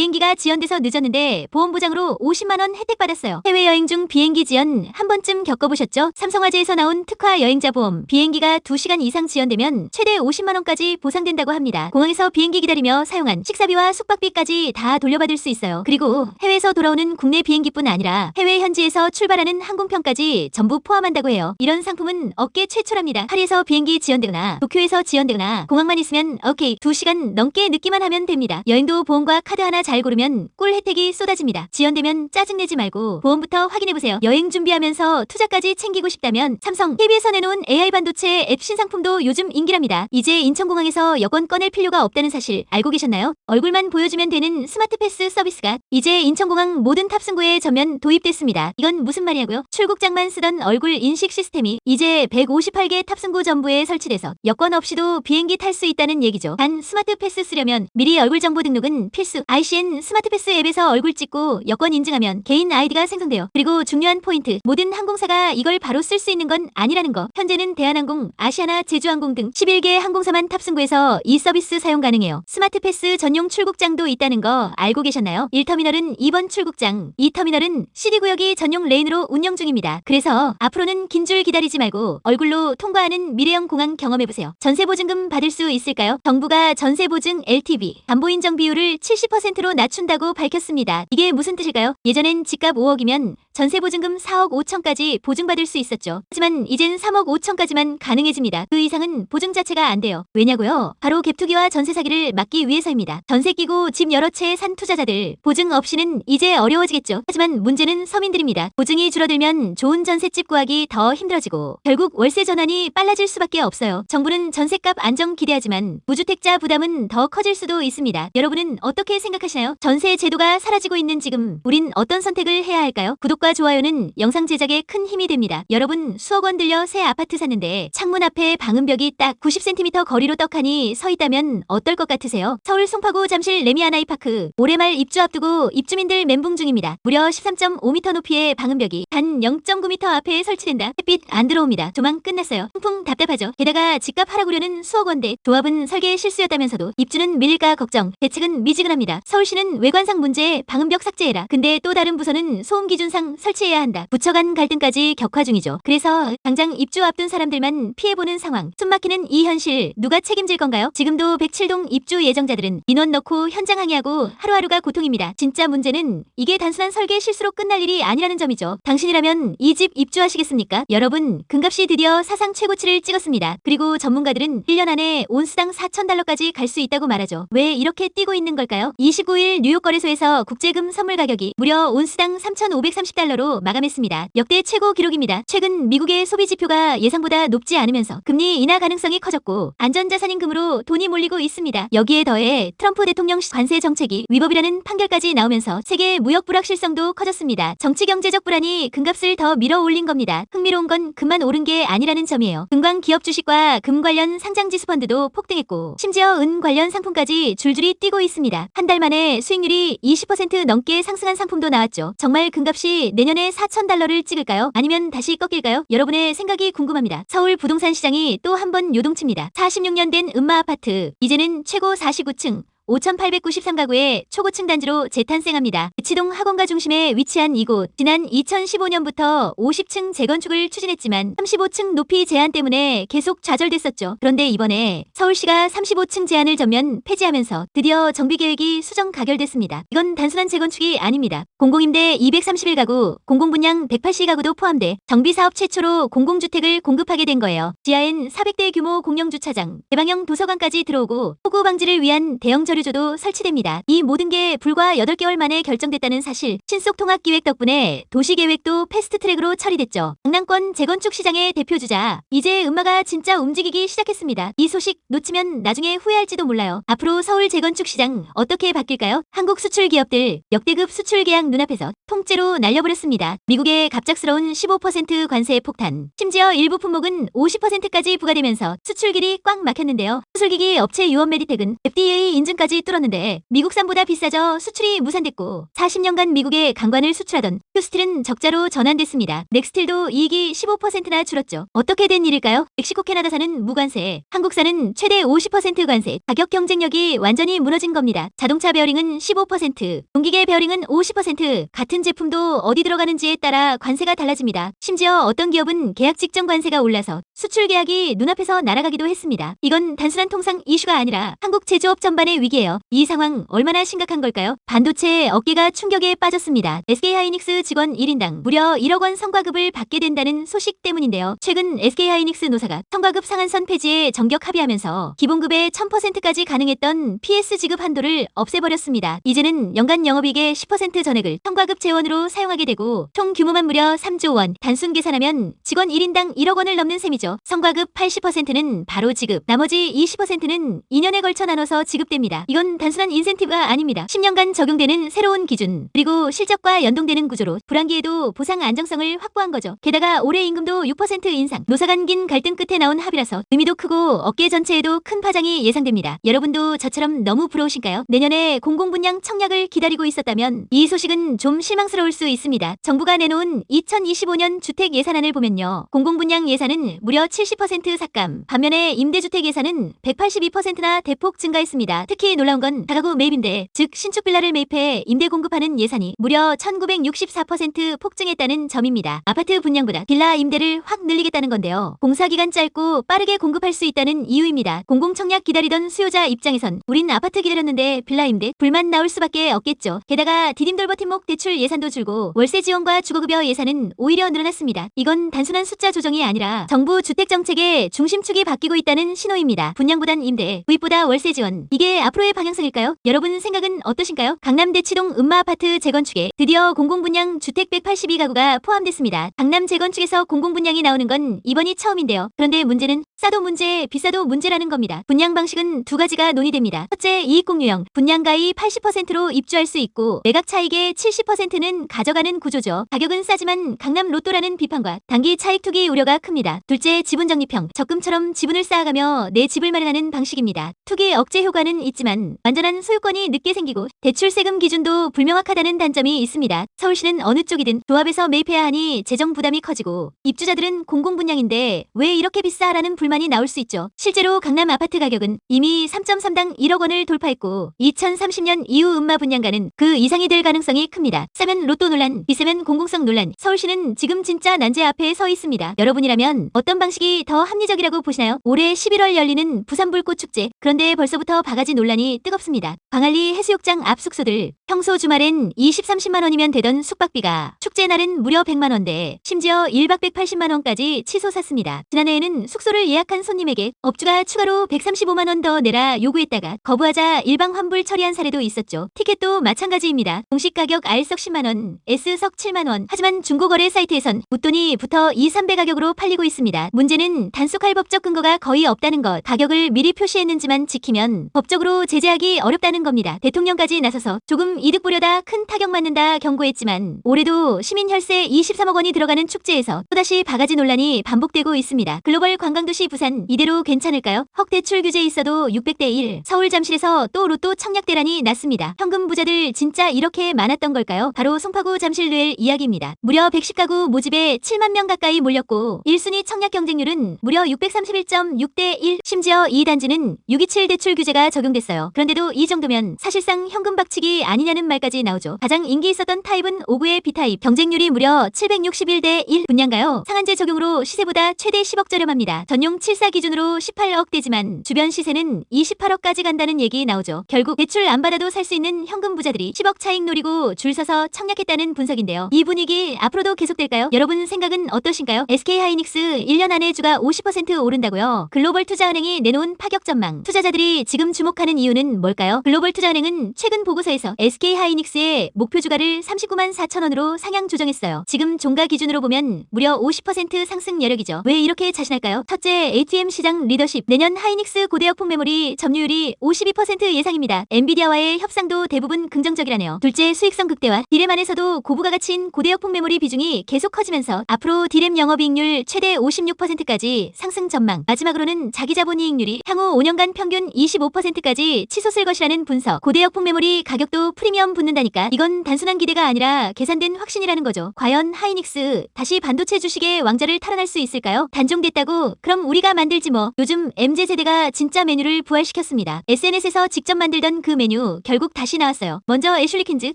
비행기가 지연돼서 늦었는데 보험 보장으로 50만 원 혜택 받았어요. 해외여행 중 비행기 지연 한 번쯤 겪어보셨죠? 삼성화재에서 나온 특화 여행자 보험. 비행기가 2시간 이상 지연되면 최대 50만 원까지 보상된다고 합니다. 공항에서 비행기 기다리며 사용한 식사비와 숙박비까지 다 돌려받을 수 있어요. 그리고 해외에서 돌아오는 국내 비행기뿐 아니라 해외 현지에서 출발하는 항공편까지 전부 포함한다고 해요. 이런 상품은 업계 최초랍니다. 파리에서 비행기 지연되거나 도쿄에서 지연되거나 공항만 있으면 오케이 2시간 넘게 늦기만 하면 됩니다. 여행도 보험과 카드 하나 잘 고르면 꿀 혜택이 쏟아집니다. 지연되면 짜증내지 말고 보험부터 확인해보세요. 여행 준비하면서 투자까지 챙기고 싶다면 삼성, KB에서 내놓은 AI 반도체 앱 신상품도 요즘 인기랍니다. 이제 인천공항에서 여권 꺼낼 필요가 없다는 사실 알고 계셨나요? 얼굴만 보여주면 되는 스마트 패스 서비스가 이제 인천공항 모든 탑승구에 전면 도입됐습니다. 이건 무슨 말이냐고요? 출국장만 쓰던 얼굴 인식 시스템이 이제 158개 탑승구 전부에 설치돼서 여권 없이도 비행기 탈 수 있다는 얘기죠. 단 스마트 패스 쓰려면 미리 얼굴 정보 등록은 필수. ICN 스마트 패스 앱에서 얼굴 찍고 여권 인증하면 개인 아이디가 생성돼요. 그리고 중요한 포인트, 모든 항공사가 이걸 바로 쓸 수 있는 건 아니라는 거. 현재는 대한항공, 아시아나, 제주항공 등 11개 항공사만 탑승구에서 이 서비스 사용 가능해요. 스마트 패스 전용 출국장도 있다는 거 알고 계셨나요? 1터미널은 2번 출국장, 2터미널은 CD구역이 전용 레인으로 운영 중입니다. 그래서 앞으로는 긴 줄 기다리지 말고 얼굴로 통과하는 미래형 공항 경험해보세요. 전세보증금 받을 수 있을까요? 정부가 전세보증 LTV, 담보인정 비율을 70%로 낮춘다고 밝혔습니다. 이게 무슨 뜻일까요? 예전엔 집값 5억이면 전세보증금 4억 5천까지 보증받을 수 있었죠. 하지만 이젠 3억 5천까지만 가능해집니다. 그 이상은 보증 자체가 안 돼요. 왜냐고요? 바로 갭투기와 전세 사기를 막기 위해서입니다. 전세 끼고 집 여러 채 산 투자자들, 보증 없이는 이제 어려워지겠죠. 하지만 문제는 서민들입니다. 보증이 줄어들면 좋은 전셋집 구하기 더 힘들어지고 결국 월세 전환이 빨라질 수밖에 없어요. 정부는 전셋값 안정 기대하지만 무주택자 부담은 더 커질 수도 있습니다. 여러분은 어떻게 생각하시나요? 전세 제도가 사라지고 있는 지금 우린 어떤 선택을 해야 할까요? 구독과 좋아요는 영상 제작에 큰 힘이 됩니다. 여러분 수억 원 들여 새 아파트 샀는데 창문 앞에 방음벽이 딱 90cm 거리로 떡하니 서 있다면 어떨 것 같으세요? 서울 송파구 잠실 레미아나이파크 올해 말 입주 앞두고 입주민들 멘붕 중입니다. 무려 13.5m 높이의 방음벽이 단 0.9m 앞에 설치된다. 햇빛 안 들어옵니다. 조망 끝났어요. 통풍 답답하죠. 게다가 집값 하락우려는 수억 원대. 조합은 설계 실수였다면서도 입주는 밀릴까 걱정. 대책은 미지근합니다. 서울시는 외관상 문제 방음벽 삭제해라. 근데 또 다른 부서는 소음 기준상 설치해야 한다. 부처 간 갈등까지 격화 중이죠. 그래서 당장 입주 앞둔 사람들만 피해보는 상황. 숨막히는 이 현실 누가 책임질 건가요? 지금도 107동 입주 예정자들은 인원 넣고 현장 항의하고 하루하루가 고통입니다. 진짜 문제는 이게 단순한 설계 실수로 끝날 일이 아니라는 점이죠. 당신이라면 이 집 입주하시겠습니까? 여러분, 금값이 드디어 사상 최고치를 찍었습니다. 그리고 전문가들은 1년 안에 온수당 4,000달러까지 갈 수 있다고 말하죠. 왜 이렇게 뛰고 있는 걸까요? 29일 뉴욕 거래소에서 국제금 선물 가격이 무려 온수당 3,530달러로 마감했습니다. 역대 최고 기록입니다. 최근 미국의 소비 지표가 예상보다 높지 않으면서 금리 인하 가능성이 커졌고 안전자산인 금으로 돈이 몰리고 있습니다. 여기에 더해 트럼프 대통령 관세 정책이 위법이라는 판결까지 나오면서 세계 무역 불확실성도 커졌습니다. 정치 경제적 불안이 금값을 더 밀어 올린 겁니다. 흥미로운 건 금만 오른 게 아니라는 점이에요. 금광 기업 주식과 금 관련 상장지수 펀드도 폭등했고 심지어 은 관련 상품까지 줄줄이 뛰고 있습니다. 한 달 만에 수익률이 20% 넘게 상승한 상품도 나왔죠. 정말 금값이 내년에 4,000달러를 찍을까요? 아니면 다시 꺾일까요? 여러분의 생각이 궁금합니다. 서울 부동산 시장이 또 한 번 요동칩니다. 46년 된 음마 아파트 이제는 최고 49층 5,893가구의 초고층 단지로 재탄생합니다. 대치동 학원가 중심에 위치한 이곳. 지난 2015년부터 50층 재건축을 추진했지만 35층 높이 제한 때문에 계속 좌절됐었죠. 그런데 이번에 서울시가 35층 제한을 전면 폐지하면서 드디어 정비계획이 수정 가결됐습니다. 이건 단순한 재건축이 아닙니다. 공공임대 231가구, 공공분양 180가구도 포함돼 정비사업 최초로 공공주택을 공급하게 된 거예요. 지하엔 400대 규모 공영주차장, 개방형 도서관까지 들어오고 폭우 방지를 위한 대형 서류조도 설치됩니다. 이 모든 게 불과 8개월 만에 결정됐다는 사실. 신속통합기획 덕분에 도시계획도 패스트트랙으로 처리됐죠. 강남권 재건축 시장의 대표주자. 이제 음마가 진짜 움직이기 시작했습니다. 이 소식 놓치면 나중에 후회할지도 몰라요. 앞으로 서울 재건축 시장 어떻게 바뀔까요? 한국 수출 기업들 역대급 수출 계약 눈앞에서 통째로 날려버렸습니다. 미국의 갑작스러운 15% 관세 폭탄. 심지어 일부 품목은 50%까지 부과되면서 수출길이 꽉 막혔는데요. 수술기기 업체 유언메디텍은 FDA 인증까지 원까지 뚫었는데 미국산보다 비싸져 수출이 무산됐고 40년간 미국에 강관을 수출하던 휴스틸은 적자로 전환됐습니다. 넥스틸도 이익이 15%나 줄었죠. 어떻게 된 일일까요? 멕시코 캐나다산은 무관세, 한국산은 최대 50% 관세, 가격 경쟁력이 완전히 무너진 겁니다. 자동차 베어링은 15%, 농기계 베어링은 50%, 같은 제품도 어디 들어가는지에 따라 관세가 달라집니다. 심지어 어떤 기업은 계약 직전 관세가 올라서 수출 계약이 눈앞에서 날아가기도 했습니다. 이건 단순한 통상 이슈가 아니라 한국 제조업 전반의 위기예요. 이 상황 얼마나 심각한 걸까요? 반도체 업계가 충격에 빠졌습니다. SK하이닉스 직원 1인당 무려 1억 원 성과급을 받게 된다는 소식 때문인데요. 최근 SK하이닉스 노사가 성과급 상한선 폐지에 정격 합의하면서 기본급의 1000%까지 가능했던 PS 지급 한도를 없애버렸습니다. 이제는 연간 영업이익의 10% 전액을 성과급 재원으로 사용하게 되고 총 규모만 무려 3조 원, 단순 계산하면 직원 1인당 1억 원을 넘는 셈이죠. 성과급 80%는 바로 지급, 나머지 20%는 2년에 걸쳐 나눠서 지급됩니다. 이건 단순한 인센티브가 아닙니다. 10년간 적용되는 새로운 기준, 그리고 실적과 연동되는 구조로 불황기에도 보상 안정성을 확보한 거죠. 게다가 올해 임금도 6% 인상, 노사 간 긴 갈등 끝에 나온 합의라서 의미도 크고 업계 전체에도 큰 파장이 예상됩니다. 여러분도 저처럼 너무 부러우신가요? 내년에 공공분양 청약을 기다리고 있었다면 이 소식은 좀 실망스러울 수 있습니다. 정부가 내놓은 2025년 주택 예산안을 보면요. 공공분양 예산은 무려 70% 삭감, 반면에 임대주택 예산은 182%나 대폭 증가했습니다. 특히 놀라운 건 다가구 매입인데, 즉 신축 빌라를 매입해 임대 공급하는 예산이 무려 1964% 폭증했다는 점입니다. 아파트 분양보다 빌라 임대를 확 늘리겠다는 건데요. 공사기간 짧고 빠르게 공급할 수 있다는 이유입니다. 공공청약 기다리던 수요자 입장에선 우린 아파트 기다렸는데 빌라 임대 불만 나올 수밖에 없겠죠. 게다가 디딤돌 버팀목 대출 예산도 줄고 월세 지원과 주거급여 예산은 오히려 늘어났습니다. 이건 단순한 숫자 조정이 아니라 정부 주택정책의 중심축이 바뀌고 있다는 신호입니다. 분양보단 임대, 구입보다 월세 지원. 이게 앞으로의 방향성일까요? 여러분 생각은 어떠신가요? 강남 대치동 음마아파트 재건축에 드디어 공공분양 주택 182가구가 포함됐습니다. 강남 재건축에서 공공분양이 나오는 건 이번이 처음인데요. 그런데 문제는 싸도 문제, 비싸도 문제라는 겁니다. 분양 방식은 두 가지가 논의됩니다. 첫째, 이익공유형. 분양가의 80%로 입주할 수 있고 매각 차익의 70%는 가져가는 구조죠. 가격은 싸지만 강남 로또라는 비판과 단기 차익 투기 우려가 큽니다. 둘째, 지분적립형. 적금처럼 지분을 쌓아가며 내 집을 마련하는 방식입니다. 투기 억제 효과는 있지만 완전한 소유권이 늦게 생기고 대출 세금 기준도 불명확하다는 단점이 있습니다. 서울시는 어느 쪽이든 조합에서 매입해야 하니 재정 부담이 커지고 입주자들은 공공분양인데 왜 이렇게 비싸라는 불만이 나올 수 있죠. 실제로 강남 아파트 가격은 이미 3.3당 1억 원을 돌파했고 2030년 이후 음마 분양가는 그 이상이 될 가능성이 큽니다. 싸면 로또 논란, 비싸면 공공성 논란. 서울시는 지금 진짜 난제 앞에 서 있습니다. 여러분이라면 어떤 방식이 더 합리적이라고 보시나요? 올해 11월 열리는 부산불꽃축제. 그런데 벌써부터 바가지 논란이 뜨겁습니다. 광안리 해수욕장 앞 숙소들. 평소 주말엔 20-30만 원이면 되던 숙박비가 축제 날은 무려 100만 원대, 심지어 1박 180만 원까지 치솟았습니다. 지난해에는 숙소를 예약한 손님에게 업주가 추가로 135만 원 더 내라 요구했다가 거부하자 일방 환불 처리한 사례도 있었죠. 티켓도 마찬가지입니다. 공식 가격 R석 10만 원, S석 7만 원. 하지만 중고거래 사이트에선 웃돈이 붙어 2, 3배 가격으로 팔리고 있습니다. 문제는 단속할 법적 근거가 거의 없다는 것. 가격을 미리 표시했는지만 지키면 법적으로 제재하기 어렵다는 겁니다. 대통령까지 나서서 조금 이득 보려다 큰 타격 맞는다 경고했지만 올해도 시민 혈세 23억 원이 들어가는 축제에서 또다시 바가지 논란이 반복되고 있습니다. 글로벌 관광도시 부산, 이대로 괜찮을까요? 헉 대출 규제 있어도 600대 1. 서울 잠실에서 또 로또 청약 대란이 났습니다. 현금 부자들 진짜 이렇게 많았던 걸까요? 바로 송파구 잠실루엘 이야기입니다. 무려 110가구 모집에 7만 명 가까이 몰렸고 1순위 청약 경쟁률은 무려 631.6대 1. 심지어 이 단지는 627 대출 규제가 적용됐어요. 그런데도 이 정도면 사실상 현금 박치기 아니냐는 말까지 나오죠. 가장 인기 있었던 타입은 5구의 B타입. 경쟁률이 무려 761대 1. 분양가요. 상한제 적용으로 시세보다 최대 10억 저렴합니다. 전용 74 기준으로 18억 대지만 주변 시세는 28억까지 간다는 얘기 나오죠. 결국 대출 안 받아도 살 수 있는 현금 부자들이 10억 차익 노리고 줄 서서 청약했다는 분석인데요. 이 분위기 앞으로도 계속될까요? 여러분 생각은 어떠신가요? SK하이닉스 1년 안에 주가 50% 오른다고요? 글로벌 투자은행이 내놓은 파격 전망. 투자자들이 지금 주목하는 이유는 뭘까요? 글로벌 투자은행은 최근 보고서에서 SK 하이닉스의 목표 주가를 39만 4천 원으로 상향 조정했어요. 지금 종가 기준으로 보면 무려 50% 상승 여력이죠. 왜 이렇게 자신할까요? 첫째, ATM 시장 리더십. 내년 하이닉스 고대역폭 메모리 점유율이 52% 예상입니다. 엔비디아와의 협상도 대부분 긍정적이라네요. 둘째, 수익성 극대화. 디램 안에서도 고부가 가치인 고대역폭 메모리 비중이 계속 커지면서 앞으로 디램 영업이익률 최대 56%까지 상승 전망. 마지막으로는 자기자본이익률이 향후 5년간 평균 25%까지 치솟을 것이라는 분석. 고대역폭 메모리 가격도 프리미엄 붙는다니까 이건 단순한 기대가 아니라 계산된 확신이라는 거죠. 과연 하이닉스 다시 반도체 주식의 왕좌를 탈환할 수 있을까요? 단종됐다고? 그럼 우리가 만들지 뭐. 요즘 MZ세대가 진짜 메뉴를 부활시켰습니다. SNS에서 직접 만들던 그 메뉴 결국 다시 나왔어요. 먼저 애슐리 킨즈.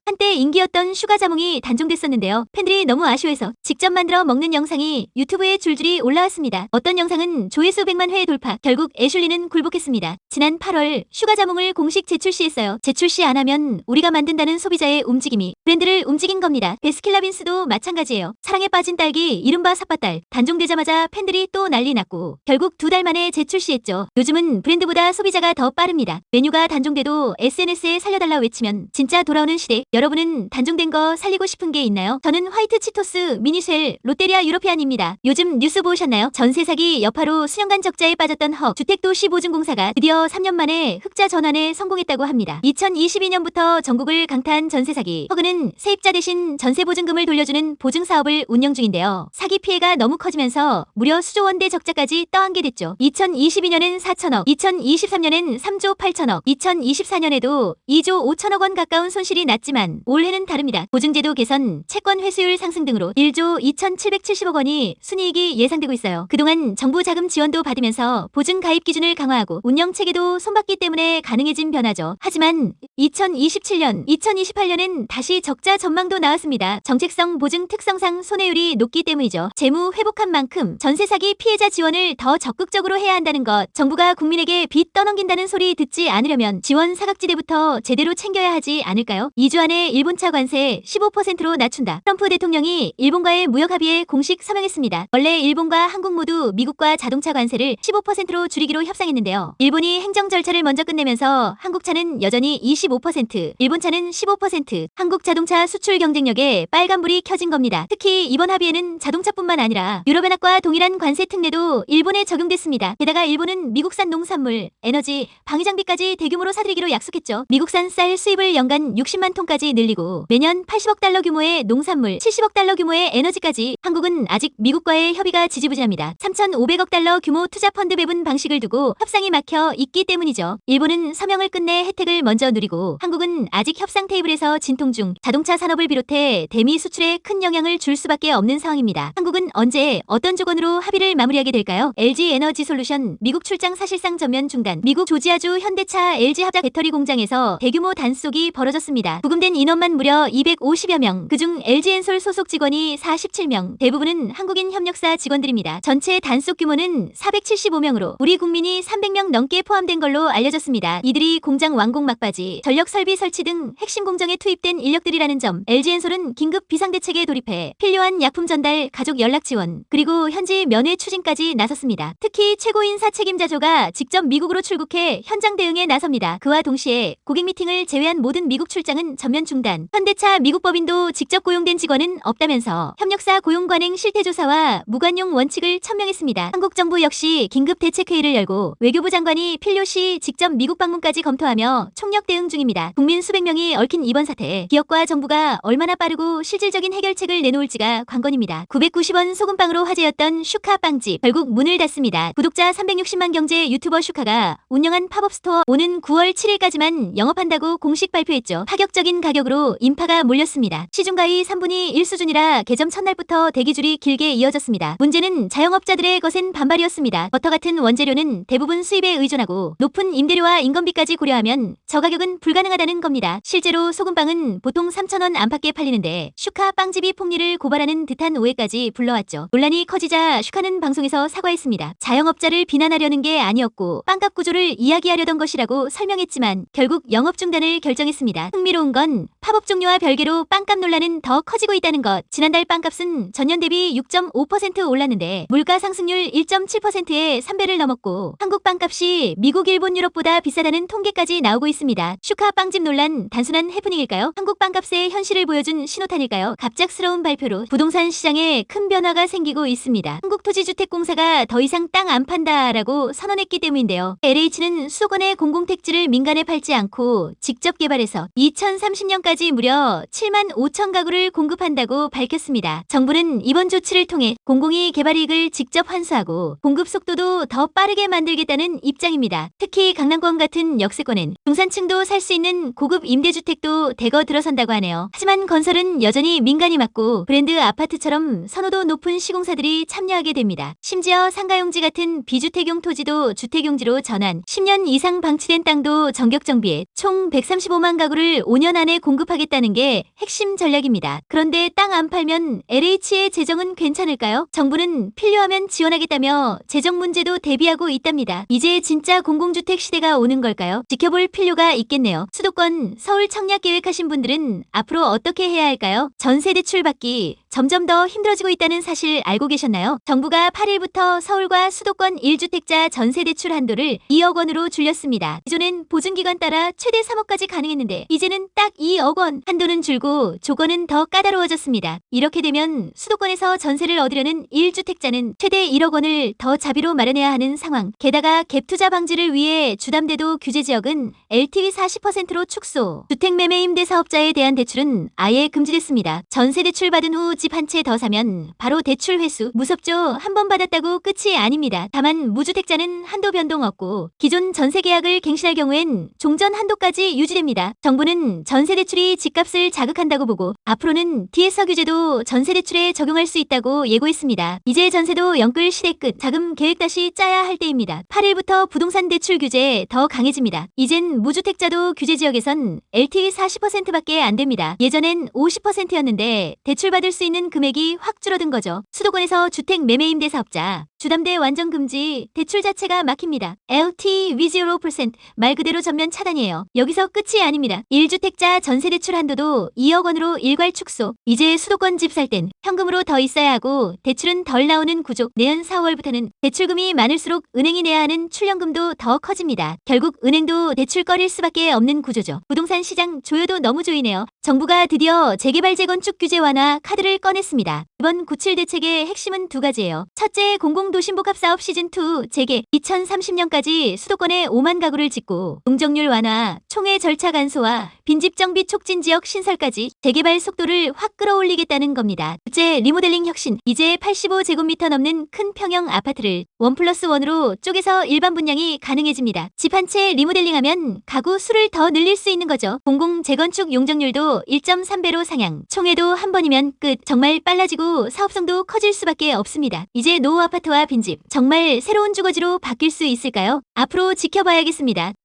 한때 인기였던 슈가 자몽이 단종됐었는데요. 팬들이 너무 아쉬워해서 직접 만들어 먹는 영상이 유튜브에 줄줄이 올라왔습니다. 어떤 영상은 조회수 100만 회 돌파. 결국 애슐리는 굴복했습니다. 지난 8월 슈가 자몽을 공식 재출시했어요. 재출시 안 하면 우리가 만든다는 소비자의 움직임이 브랜드를 움직인 겁니다. 베스킨라빈스도 마찬가지예요. 사랑에 빠진 딸기 이른바 삿바딸 단종되자마자 팬들이 또 난리 났고 결국 2달 만에 재출시했죠. 요즘은 브랜드보다 소비자가 더 빠릅니다. 메뉴가 단종돼도 SNS에 살려달라 외치면 진짜 돌아오는 시대. 여러분은 단종된 거 살리고 싶은 게 있나요? 저는 화이트 치토스, 미니쉘, 롯데리아 유러피안입니다. 요즘 뉴스 보셨나요? 전세 사기 여파로 수년간 적자에 빠졌던 허 주택도시보증공사가 드디어 3년 만에 흑자 전환에 성공했다고 합니다. 2022년부터 전국을 강타한 전세 사기. 허그는 세입자 대신 전세 보증금을 돌려주는 보증 사업을 운영 중인데요. 사기 피해가 너무 커지면서 무려 수조 원대 적자까지 떠안게 됐죠. 2022년엔 4천억, 2023년엔 3조 8천억, 2024년에도 2조 5천억 원 가까운 손실이 났지만 올해는 다릅니다. 보증제도 개선, 채권 회수율 상승 등으로 1조 2,770억 원이 순이익이 예상되고 있어요. 그동안 정부 자금 지원도 받으면서 보증 가입 기준을 강화하고 운영 체계도 손봤기 때문에 가능해진 변화죠. 하지만 2027년, 2028년엔 다시 적자 전망도 나왔습니다. 정책성 보증 특성상 손해율이 높기 때문이죠. 재무 회복한 만큼 전세 사기 피해자 지원을 더 적극적으로 해야 한다는 것. 정부가 국민에게 빚 떠넘긴다는 소리 듣지 않으려면 지원 사각지대부터 제대로 챙겨야 하지 않을까요? 2주 안에 일본차 관세 15%로 낮춘다. 트럼프 대통령이 일본과의 무역 합의에 공식 서명했습니다. 원래 일본과 한국 모두 미국과 자동차 관세를 15%로 줄이기로 협상했는데요. 일본이 행정 절차를 먼저 끝내면서 한국 차는 여전히 25%, 일본 차는 15%, 한국 자동차 수출 경쟁력에 빨간불이 켜진 겁니다. 특히 이번 합의에는 자동차뿐만 아니라 유럽연합과 동일한 관세 특례도 일본에 적용됐습니다. 게다가 일본은 미국산 농산물, 에너지, 방위장비까지 대규모로 사들이기로 약속했죠. 미국산 쌀 수입을 연간 60만 톤까지 늘리고 매년 80억 달러 규모의 농산물, 70억 달러 규모의 에너지까지. 한국은 아직 미국과의 협의가 지지부진합니다. 3,500억 달러 규모 투자 펀드 배분 방식을 두고 협상이 막혀 있기 때문이죠. 일본은 서명을 끝내 혜택을 먼저 누리고 한국은 아직 협상 테이블에서 진통 중. 자동차 산업을 비롯해 대미 수출에 큰 영향을 줄 수밖에 없는 상황입니다. 한국은 언제 어떤 조건으로 합의를 마무리하게 될까요? LG 에너지 솔루션 미국 출장 사실상 전면 중단. 미국 조지아주 현대차 LG 합작 배터리 공장에서 대규모 단속이 벌어졌습니다. 구금된 인원만 무려 250여 명. 그중 LG엔솔 소속 직원이 47명. 대부분은 한국인 협력사 직원들입니다. 전체 단속 규모는 475명으로 우리 국민이 300명 넘게 포함된 걸로 알려졌습니다. 이들이 공장 완공 막바지, 전력 설비 설치 등 핵심 공정에 투입된 인력들이라는 점. LG엔솔은 긴급 비상대책에 돌입해 필요한 약품 전달, 가족 연락 지원, 그리고 현지 면회 추진까지 나섰습니다. 특히 최고인사 책임자조가 직접 미국으로 출국해 현장 대응에 나섭니다. 그와 동시에 고객 미팅을 제외한 모든 미국 출장은 전면 중단. 현대차 미국 법인도 직접 고용된 직원은 없다면서 협력사 고용 관행 실태조사와 무관용 원칙을 천명했습니다. 한국 정부 역시 긴급 대책회의를 열고 외교부 장관이 필요시 직접 미국 방문까지 검토하며 총력 대응 중입니다. 국민 수백 명이 얽힌 이번 사태, 기업과 정부가 얼마나 빠르고 실질적인 해결책을 내놓을지가 관건입니다. 990원 소금빵으로 화제였던 슈카 빵집 결국 문을 닫습니다. 구독자 360만 경제 유튜버 슈카가 운영한 팝업 스토어 오는 9월 7일까지만 영업한다고 공식 발표했죠. 파격적인 가격으로 인파가 몰렸습니다. 시중가의 3분의 1 수준이라 개점 첫날부터 대기줄이 길게 이어졌습니다. 문제는 자영업자들의 거센 반발이었습니다. 버터 같은 원재료는 대부분 수입에 의존하고 높은 임대료와 인건비까지 고려하면 저가격은 불가능하다는 겁니다. 실제로 소금빵은 보통 3,000원 안팎에 팔리는데 슈카 빵집이 폭리를 고발하는 듯한 오해까지 불러왔죠. 논란이 커지자 슈카는 방송에서 사과했습니다. 자영업자를 비난하려는 게 아니었고 빵값 구조를 이야기하려던 것이라고 설명했지만 결국 영업 중단을 결정했습니다. 흥미로운 건 팝업 종류와 별개로 빵값 논란은 더 커지고 있다는 것. 지난달 빵값은 전년 대비 6.5% 올랐는데 물가 상승률 1.7%에 3배를 넘었고 한국 빵값이 미국, 일본, 유럽보다 비싸다는 통계까지 나오고 있습니다. 슈카 빵집 논란 단순한 해프닝일까요? 한국 빵값의 현실을 보여준 신호탄일까요? 갑작스러운 발표로 부동산 시장에 큰 변화가 생기고 있습니다. 한국토지주택공사가 더 이상 땅 안 판다라고 선언했기 때문인데요. LH는 수도권의 공공택지를 민간에 팔지 않고 직접 개발해서 2030년까지 무려 7만 5천 가구를 공급한다고 밝혔습니다. 정부는 이번 조치를 통해 공공이 개발 이익을 직접 환수하고 공급 속도도 더 빠르게 만들겠다는 입장입니다. 특히 강남권 같은 역세권엔 중산층도 살 수 있는 고급 임대주택도 대거 들어선다고 하네요. 하지만 건설은 여전히 민간이 맡고 브랜드 아파트처럼 선호도 높은 시공사들이 참여하게 됩니다. 심지어 상가용지 같은 비주택용 토지도 주택용지로 전환, 10년 이상 방치된 땅도 전격 정비해 총 135만 가구를 5년 안에 공급하겠다는 게 핵심 전략입니다. 그런데 땅 안 팔면 LH의 재정은 괜찮을까요? 정부는 필요하면 지원하겠다며 재정 문제도 대비하고 있답니다. 이제 진짜 공공주택 시대가 오는 걸까요? 지켜볼 필요가 있겠네요. 수도권, 서울 청약 계획하신 분들은 앞으로 어떻게 해야 할까요? 전세 대출 받기 점점 더 힘들어지고 있다는 사실 알고 계셨나요? 정부가 8일부터 서울과 수도권 1주택자 전세 대출 한도를 2억 원으로 줄였습니다. 기존엔 보증기간 따라 최대 3억까지 가능했는데 이제는 딱 2억 원. 한도는 줄고 조건은 더 까다로워졌습니다. 이렇게 되면 수도권에서 전세를 얻으려는 1주택자는 최대 1억 원을 더 자비로 마련해야 하는 상황. 게다가 갭투자 방지를 위해 주담대도 규제 지역은 LTV 40%로 축소. 주택매매 임대사업자에 대한 대출은 아예 금지됐습니다. 전세 대출 받은 후 집 한 채 더 사면 바로 대출 회수. 무섭죠? 한 번 받았다고 끝이 아닙니다. 다만 무주택자는 한도 변동 없고 기존 전세 계약을 갱신할 경우엔 종전 한도까지 유지됩니다. 정부는 전세 대출이 집값을 자극한다고 보고 앞으로는 DSR 규제도 전세 대출에 적용할 수 있다고 예고했습니다. 이제 전세도 영끌 시대 끝. 자금 계획 다시 짜야 할 때입니다. 8일부터 부동산 대출 규제 더 강해집니다. 이젠 무주택자도 규제 지역에선 LTV 40%밖에 안 됩니다. 예전엔 50%였는데 대출 받을 수 있는 금액이 확 줄어든 거죠. 수도권에서 주택 매매 임대 사업자 주담대 완전 금지, 대출 자체가 막힙니다. LTV 0% 말 그대로 전면 차단이에요. 여기서 끝이 아닙니다. 1주택자 전세 대출 한도도 2억 원으로 일괄 축소. 이제 수도권 집 살 땐 현금으로 더 있어야 하고 대출은 덜 나오는 구조. 내년 4월부터는 대출금이 많을수록 은행이 내야 하는 출연금도 더 커집니다. 결국 은행도 대출 꺼릴 수밖에 없는 구조죠. 부동산 시장 조여도 너무 조이네요. 정부가 드디어 재개발 재건축 규제 완화 카드를 꺼냈습니다. 이번 97 대책의 핵심은 두 가지예요. 첫째, 공공도심복합사업 시즌2 재개. 2030년까지 수도권에 5만 가구를 짓고 용적률 완화, 총회 절차 간소화, 빈집 정비 촉진 지역 신설까지 재개발 속도를 확 끌어올리겠다는 겁니다. 둘째, 리모델링 혁신. 이제 85제곱미터 넘는 큰 평형 아파트를 1+1으로 쪼개서 일반 분양이 가능해집니다. 집 한 채 리모델링하면 가구 수를 더 늘릴 수 있는 거죠. 공공 재건축 용적률도 1.3배로 상향. 총회도 한 번이면 끝. 정말 빨라지고 사업성도 커질 수밖에 없습니다. 이제 노후 아파트와 빈집 정말 새로운 주거지로 바뀔 수 있을까요? 앞으로 지켜봐야겠습니다.